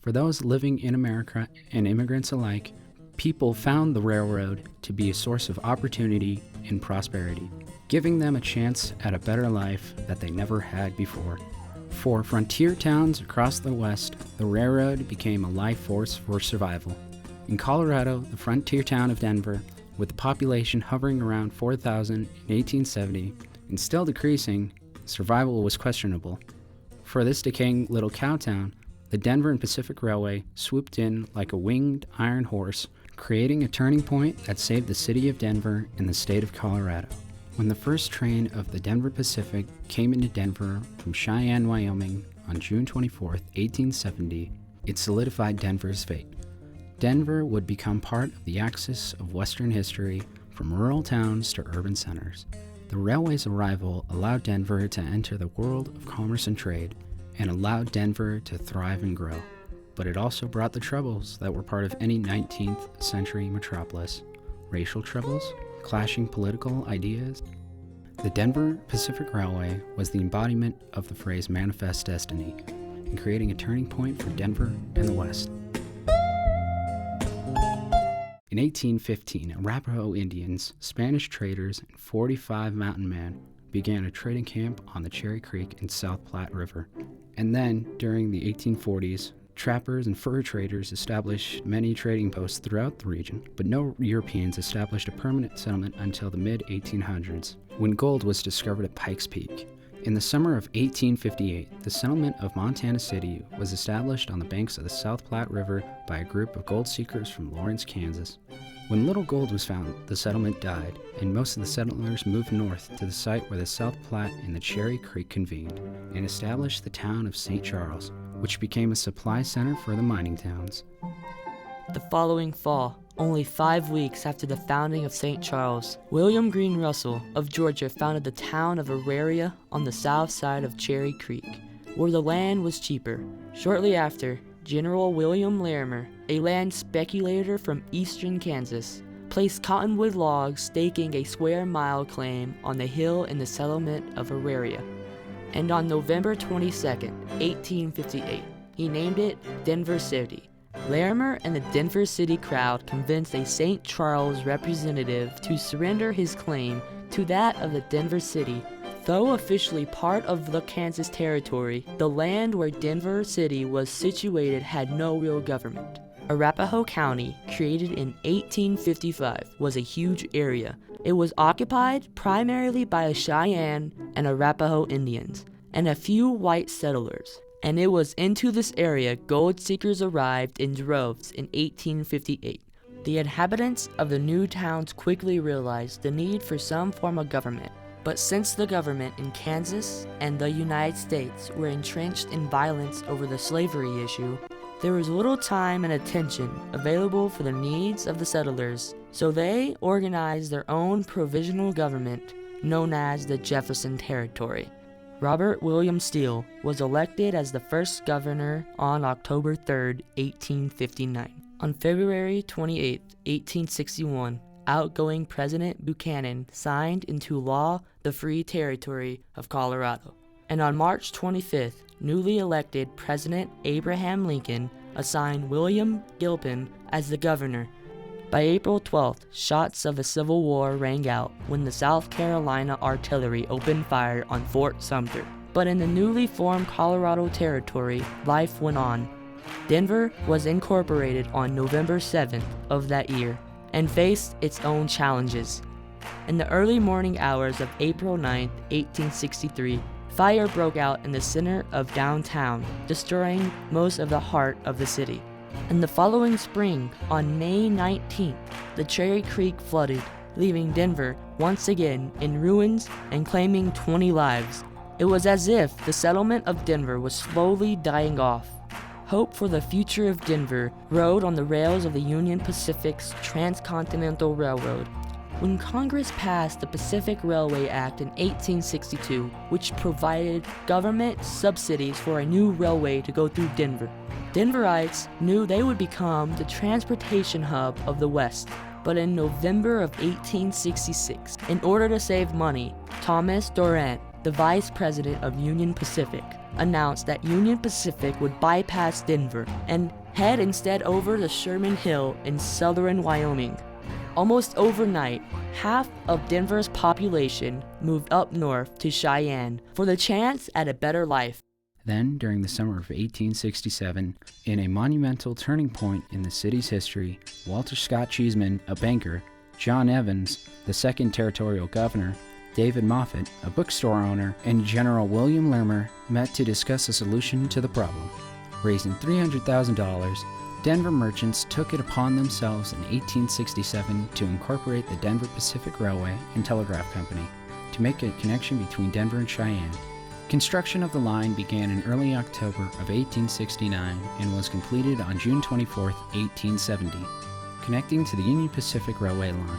For those living in America and immigrants alike, people found the railroad to be a source of opportunity and prosperity, giving them a chance at a better life that they never had before. For frontier towns across the West, the railroad became a life force for survival. In Colorado, the frontier town of Denver, with the population hovering around 4,000 in 1870 and still decreasing, survival was questionable. For this decaying little cow town, the Denver and Pacific Railway swooped in like a winged iron horse, creating a turning point that saved the city of Denver and the state of Colorado. When the first train of the Denver Pacific came into Denver from Cheyenne, Wyoming on June 24, 1870, it solidified Denver's fate. Denver would become part of the axis of Western history, from rural towns to urban centers. The railway's arrival allowed Denver to enter the world of commerce and trade, and allowed Denver to thrive and grow. But it also brought the troubles that were part of any 19th century metropolis: racial troubles, clashing political ideas. The Denver Pacific Railway was the embodiment of the phrase manifest destiny, in creating a turning point for Denver and the West. In 1815, Arapaho Indians, Spanish traders, and 45 mountain men began a trading camp on the Cherry Creek and South Platte River. And then, during the 1840s, trappers and fur traders established many trading posts throughout the region, but no Europeans established a permanent settlement until the mid-1800s, when gold was discovered at Pikes Peak. In the summer of 1858, the settlement of Montana City was established on the banks of the South Platte River by a group of gold seekers from Lawrence, Kansas. When little gold was found, the settlement died, and most of the settlers moved north to the site where the South Platte and the Cherry Creek convened, and established the town of St. Charles, which became a supply center for the mining towns. The following fall, only 5 weeks after the founding of St. Charles, William Greene Russell of Georgia founded the town of Auraria on the south side of Cherry Creek, where the land was cheaper. Shortly after, General William Larimer, a land speculator from eastern Kansas, placed cottonwood logs staking a square-mile claim on the hill in the settlement of Auraria. And on November 22, 1858, he named it Denver City. Larimer and the Denver City crowd convinced a St. Charles representative to surrender his claim to that of the Denver City. Though officially part of the Kansas Territory, the land where Denver City was situated had no real government. Arapahoe County, created in 1855, was a huge area. It was occupied primarily by the Cheyenne and Arapaho Indians, and a few white settlers. And it was into this area gold seekers arrived in droves in 1858. The inhabitants of the new towns quickly realized the need for some form of government. But since the government in Kansas and the United States were entrenched in violence over the slavery issue, there was little time and attention available for the needs of the settlers, so they organized their own provisional government known as the Jefferson Territory. Robert William Steele was elected as the first governor on October 3, 1859. On February 28, 1861, outgoing President Buchanan signed into law the Free Territory of Colorado. And on March 25th, newly elected President Abraham Lincoln assigned William Gilpin as the governor. By April 12th, shots of the Civil War rang out when the South Carolina artillery opened fire on Fort Sumter. But in the newly formed Colorado Territory, life went on. Denver was incorporated on November 7th of that year and faced its own challenges. In the early morning hours of April 9, 1863, fire broke out in the center of downtown, destroying most of the heart of the city. And the following spring, on May 19th, the Cherry Creek flooded, leaving Denver once again in ruins and claiming 20 lives. It was as if the settlement of Denver was slowly dying off. Hope for the future of Denver rode on the rails of the Union Pacific's Transcontinental Railroad. When Congress passed the Pacific Railway Act in 1862, which provided government subsidies for a new railway to go through Denver, Denverites knew they would become the transportation hub of the West. But in November of 1866, in order to save money, Thomas Durant, the vice president of Union Pacific, announced that Union Pacific would bypass Denver and head instead over to Sherman Hill in southern Wyoming. Almost overnight, half of Denver's population moved up north to Cheyenne for the chance at a better life. Then, during the summer of 1867, in a monumental turning point in the city's history, Walter Scott Cheeseman, a banker, John Evans, the second territorial governor, David Moffett, a bookstore owner, and General William Lermer met to discuss a solution to the problem. Raising $300,000, Denver merchants took it upon themselves in 1867 to incorporate the Denver Pacific Railway and Telegraph Company to make a connection between Denver and Cheyenne. Construction of the line began in early October of 1869 and was completed on June 24, 1870, connecting to the Union Pacific Railway line.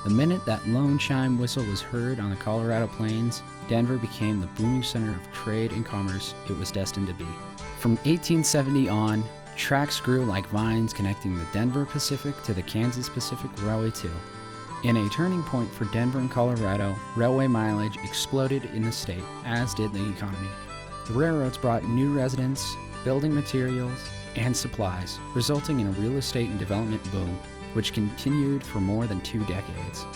The minute that lone chime whistle was heard on the Colorado Plains, Denver became the booming center of trade and commerce it was destined to be. From 1870 on, tracks grew like vines connecting the Denver Pacific to the Kansas Pacific Railway too. In a turning point for Denver and Colorado, railway mileage exploded in the state, as did the economy. The railroads brought new residents, building materials, and supplies, resulting in a real estate and development boom, which continued for more than 2 decades.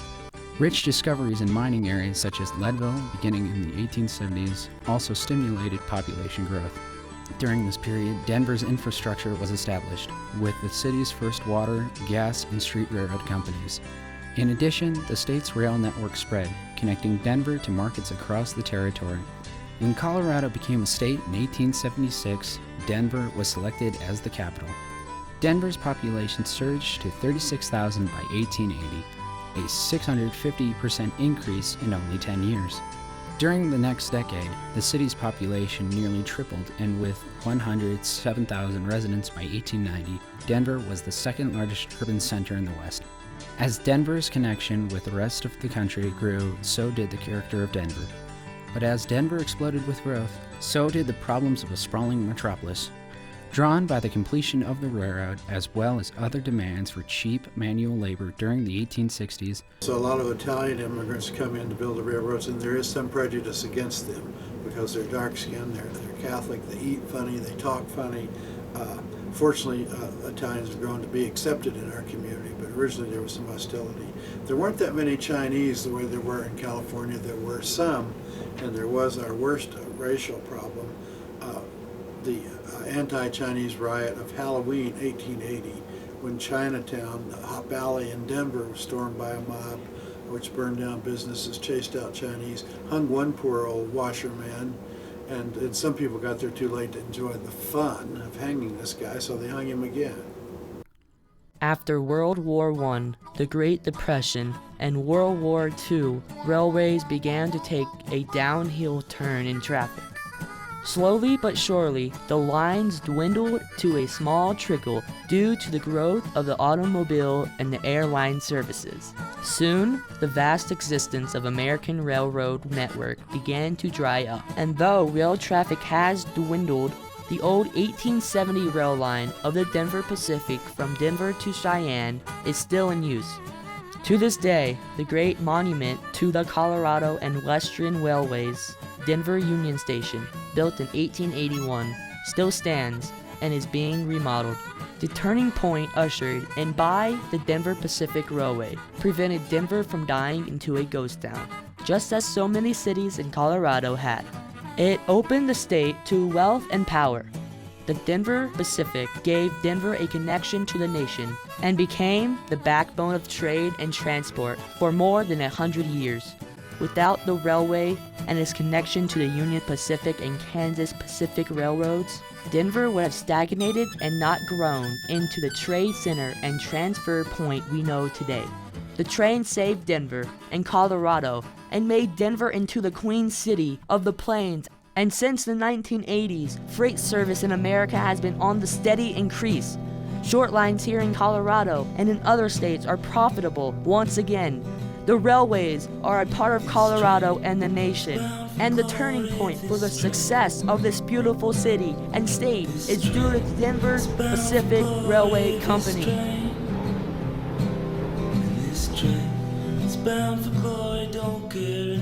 Rich discoveries in mining areas such as Leadville, beginning in the 1870s, also stimulated population growth. During this period, Denver's infrastructure was established, with the city's first water, gas, and street railroad companies. In addition, the state's rail network spread, connecting Denver to markets across the territory. When Colorado became a state in 1876, Denver was selected as the capital. Denver's population surged to 36,000 by 1880, a 650% increase in only 10 years. During the next decade, the city's population nearly tripled, and with 107,000 residents by 1890, Denver was the second largest urban center in the West. As Denver's connection with the rest of the country grew, so did the character of Denver. But as Denver exploded with growth, so did the problems of a sprawling metropolis. Drawn by the completion of the railroad, as well as other demands for cheap manual labor during the 1860s. So a lot of Italian immigrants come in to build the railroads, and there is some prejudice against them because they're dark-skinned, they're Catholic, they eat funny, they talk funny. Fortunately, Italians have grown to be accepted in our community, but originally there was some hostility. There weren't that many Chinese the way there were in California. There were some, and there was our worst racial problem. The anti-Chinese riot of Halloween 1880, when Chinatown, the Hop Alley in Denver, was stormed by a mob, which burned down businesses, chased out Chinese, hung one poor old washerman, and some people got there too late to enjoy the fun of hanging this guy, so they hung him again. After World War I, the Great Depression, and World War II, railways began to take a downhill turn in traffic. Slowly but surely, the lines dwindled to a small trickle due to the growth of the automobile and the airline services. Soon, the vast existence of American railroad network began to dry up, and though rail traffic has dwindled, the old 1870 rail line of the Denver Pacific from Denver to Cheyenne is still in use. To this day, the great monument to the Colorado and Western Railways, Denver Union Station, built in 1881, still stands and is being remodeled. The turning point ushered in by the Denver Pacific Railway prevented Denver from dying into a ghost town, just as so many cities in Colorado had. It opened the state to wealth and power. The Denver Pacific gave Denver a connection to the nation and became the backbone of trade and transport for more than 100 years. Without the railway and its connection to the Union Pacific and Kansas Pacific Railroads, Denver would have stagnated and not grown into the trade center and transfer point we know today. The train saved Denver and Colorado and made Denver into the Queen City of the Plains. And since the 1980s, freight service in America has been on the steady increase. Short lines here in Colorado and in other states are profitable once again. The railways are a part of Colorado and the nation, and the turning point for the success of this beautiful city and state is due to the Denver Pacific Railway Company. This train is bound for glory, don't care